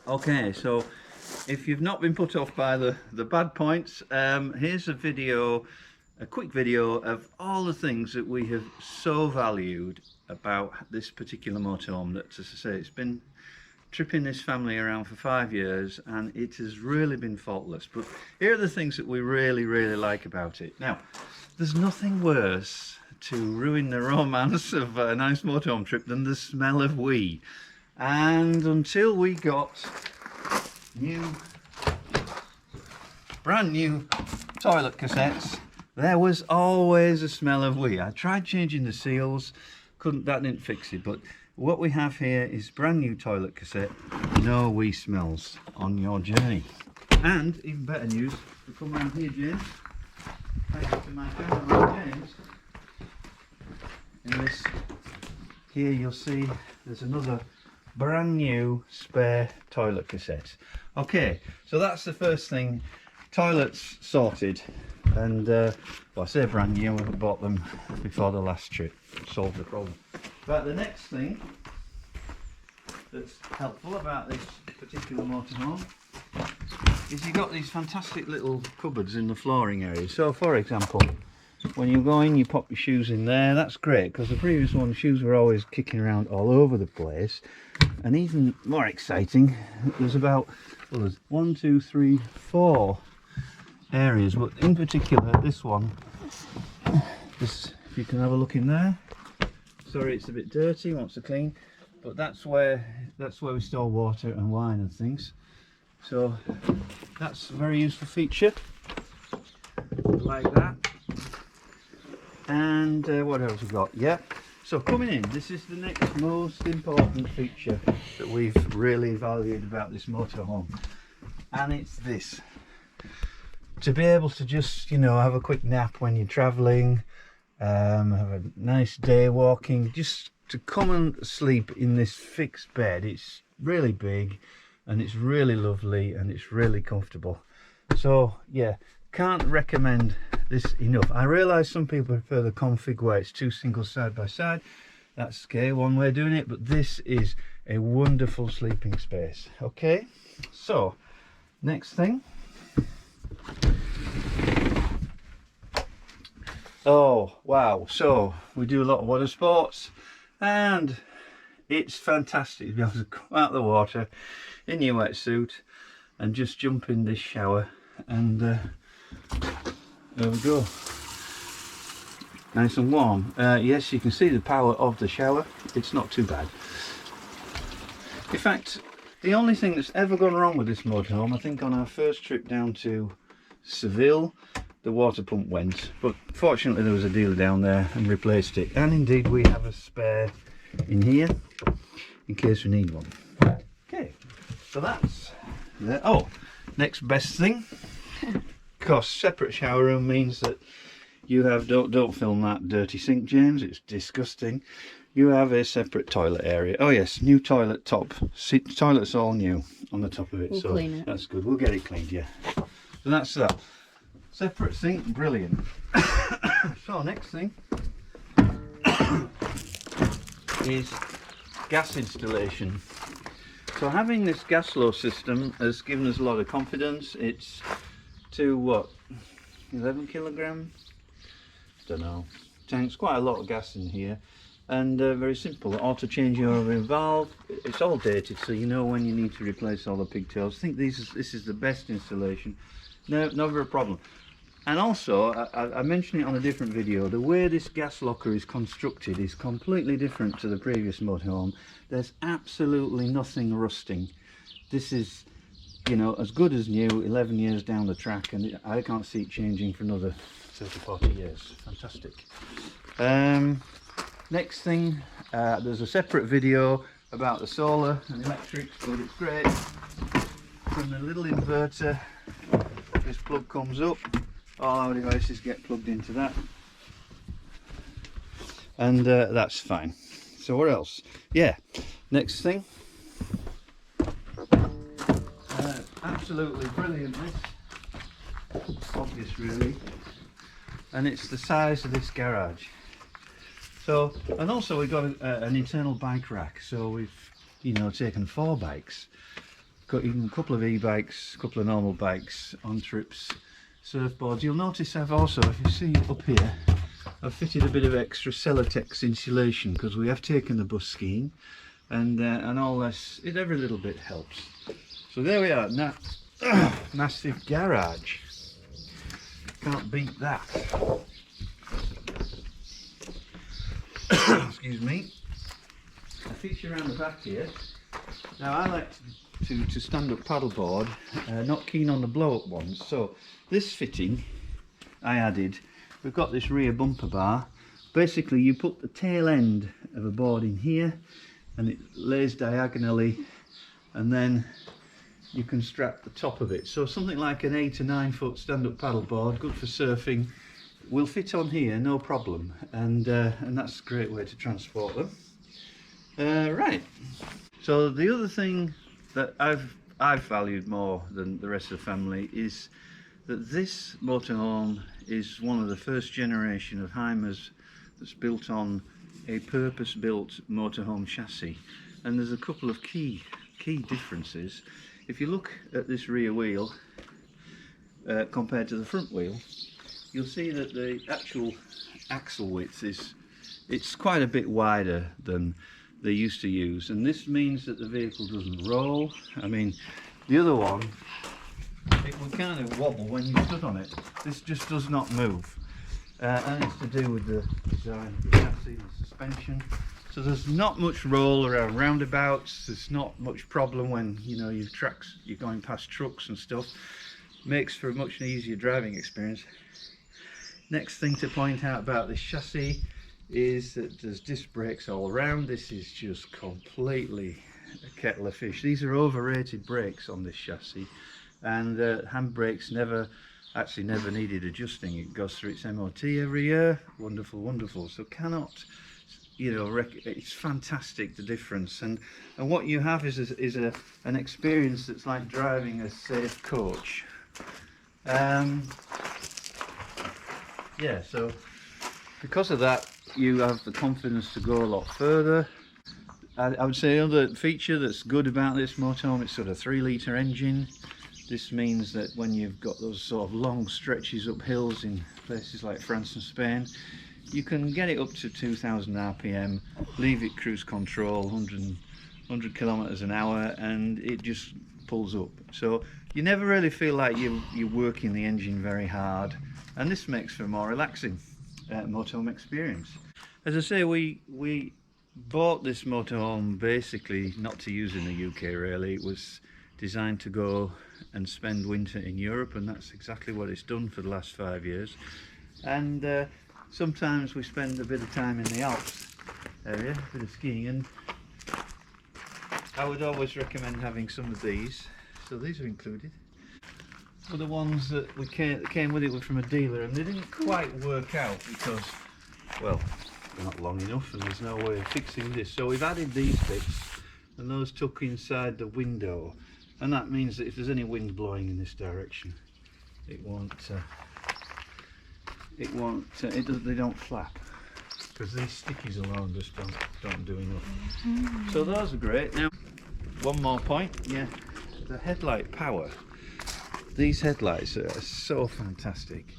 Okay, so if you've not been put off by the bad points, here's a quick video of all the things that we have so valued about this particular motorhome that, as I say, it's been tripping this family around for 5 years and it has really been faultless. But here are the things that we really like about it. Now, there's nothing worse to ruin the romance of a nice motorhome trip than the smell of wee. And until we got brand new toilet cassettes, there was always a smell of wee. I tried changing the seals, that didn't fix it, but what we have here is brand new toilet cassette, no wee smells on your journey. And even better news, we come around here, James, thanks to my cameraman James, in this here you'll see there's another brand new spare toilet cassette. Okay, so that's the first thing. Toilets sorted, and well, I say brand new, we bought them before the last trip, solved the problem. But the next thing that's helpful about this particular motorhome is you've got these fantastic little cupboards in the flooring area. So for example, when you go in, you pop your shoes in there. That's great, because the previous one, shoes were always kicking around all over the place. And even more exciting, there's about, well, there's 1, 2, 3, 4 areas, but in particular this one, this, if you can have a look in there. Sorry, it's a bit dirty, wants to clean, but that's where we store water and wine and things. So that's a very useful feature, like that. And what else we got? Yeah, so coming in, this is the next most important feature that we've really valued about this motorhome, and it's this: to be able to just, you know, have a quick nap when you're traveling, have a nice day walking, just to come and sleep in this fixed bed. It's really big and it's really lovely and it's really comfortable. So yeah, can't recommend this enough. I realise some people prefer the config where it's 2 singles side by side. That's okay, one way of doing it, but this is a wonderful sleeping space. Okay, so next thing. Oh wow, so we do a lot of water sports and it's fantastic to be able to come out of the water in your wetsuit and just jump in this shower, and there we go, nice and warm. Yes, you can see the power of the shower, it's not too bad. In fact, the only thing that's ever gone wrong with this motorhome, I think on our first trip down to Seville, the water pump went, but fortunately there was a dealer down there and replaced it, and indeed we have a spare in here in case we need one. Okay, so that's there. Oh, next best thing, of course, separate shower room means that you have, don't film that dirty sink, James, it's disgusting. You have a separate toilet area. Oh yes, new toilet top. See, toilet's all new on the top of it, we'll so clean it. That's good. We'll get it cleaned, yeah. So that's that. Separate sink, brilliant. So next thing is gas installation. So having this gas flow system has given us a lot of confidence. It's to what, 11 kilogram? Don't know. Tanks, quite a lot of gas in here, and very simple. Auto changing over valve. It's all dated, so you know when you need to replace all the pigtails. I think this is the best installation. No, never a problem. And also, I mentioned it on a different video, the way this gas locker is constructed is completely different to the previous motorhome. There's absolutely nothing rusting. This is, you know, as good as new, 11 years down the track, and I can't see it changing for another 30, 40 years. Fantastic. Next thing, there's a separate video about the solar and electrics, but it's great. From the little inverter, this plug comes up. All our devices get plugged into that, and that's fine. So what else? Yeah, next thing, absolutely brilliant, this, obvious really, and it's the size of this garage. So, and also we've got an internal bike rack, so we've, you know, taken 4 bikes. got even a couple of e-bikes, a couple of normal bikes, on trips, surfboards. You'll notice I've also, if you see up here, I've fitted a bit of extra Celotex insulation because we have taken the bus skiing, and all this, every little bit helps. So there we are, now massive garage. Can't beat that. Excuse me. A feature around the back here. Now I like to stand up paddleboard, not keen on the blow up ones. So this fitting I added, we've got this rear bumper bar. Basically you put the tail end of a board in here and it lays diagonally, and then you can strap the top of it. So something like an 8 to 9 foot stand up paddleboard, good for surfing, will fit on here no problem, and that's a great way to transport them. Right, so the other thing that I've valued more than the rest of the family is that this motorhome is one of the first generation of Hymers that's built on a purpose-built motorhome chassis, and there's a couple of key differences. If you look at this rear wheel compared to the front wheel, you'll see that the actual axle width it's quite a bit wider than they used to use, and this means that the vehicle doesn't roll. I mean, the other one, it will kind of wobble when you stood on it. This just does not move, and it's to do with the design of the chassis and the suspension. So there's not much roll around roundabouts. There's not much problem when you're going past trucks and stuff. Makes for a much easier driving experience. Next thing to point out about this chassis is that there's disc brakes all around. This is just completely a kettle of fish. These are overrated brakes on this chassis, and handbrakes never needed adjusting. It goes through its MOT every year. Wonderful, wonderful. So cannot, it's fantastic, the difference, and what you have is an experience that's like driving a safe coach. Yeah, so because of that you have the confidence to go a lot further. I would say another feature that's good about this motorhome, it's sort of 3-litre engine. This means that when you've got those sort of long stretches up hills in places like France and Spain, you can get it up to 2000 RPM, leave it cruise control, 100 kilometers an hour, and it just pulls up. So you never really feel like you're working the engine very hard, and this makes for a more relaxing motorhome experience. As I say, we bought this motorhome basically not to use in the UK really. It was designed to go and spend winter in Europe, and that's exactly what it's done for the last 5 years. And sometimes we spend a bit of time in the Alps area, a bit of skiing, and I would always recommend having some of these. So these are included. For the ones that came with it were from a dealer, and they didn't quite work out because, well, they're not long enough and there's no way of fixing this. So we've added these bits, and those tuck inside the window, and that means that if there's any wind blowing in this direction, they don't flap, because these stickies alone just don't do enough. So those are great. Now, one more point, yeah, the headlight power. These headlights are so fantastic.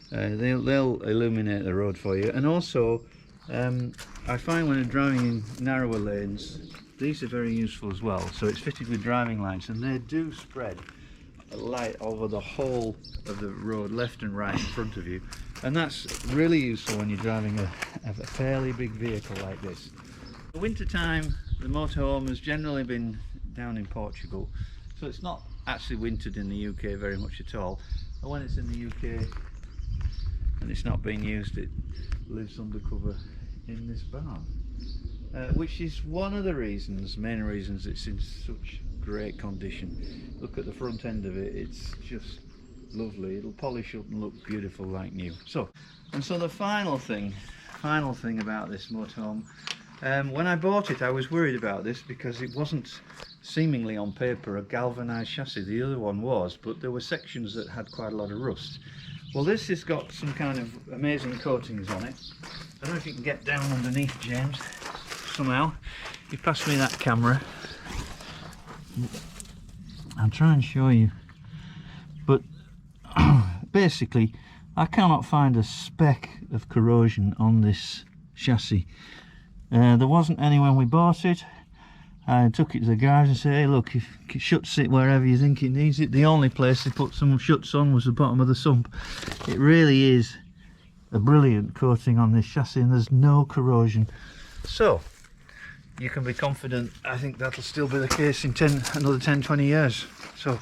They'll illuminate the road for you, and also I find when I'm driving in narrower lanes, these are very useful as well. So it's fitted with driving lights, and they do spread a light over the whole of the road, left and right in front of you, and that's really useful when you're driving a fairly big vehicle like this. In winter time, the motorhome has generally been down in Portugal, so it's not actually wintered in the UK very much at all. And when it's in the UK and it's not being used, it lives undercover in this barn, which is one of the main reasons it's in such great condition. Look at the front end of it, it's just lovely. It'll polish up and look beautiful like new. So the final thing about this motorhome, when I bought it I was worried about this because it wasn't seemingly on paper a galvanized chassis. The other one was, but there were sections that had quite a lot of rust. Well, this has got some kind of amazing coatings on it. I don't know if you can get down underneath, James, somehow. You pass me that camera. I'll try and show you, but basically I cannot find a speck of corrosion on this chassis. There wasn't any when we bought it. I took it to the garage and said, hey look, if it shuts it wherever you think it needs it. The only place they put some shuts on was the bottom of the sump. It really is a brilliant coating on this chassis and there's no corrosion. So you can be confident, I think that'll still be the case in another 10-20 years. So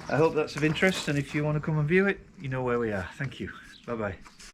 I hope that's of interest, and if you want to come and view it, you know where we are. Thank you. Bye bye.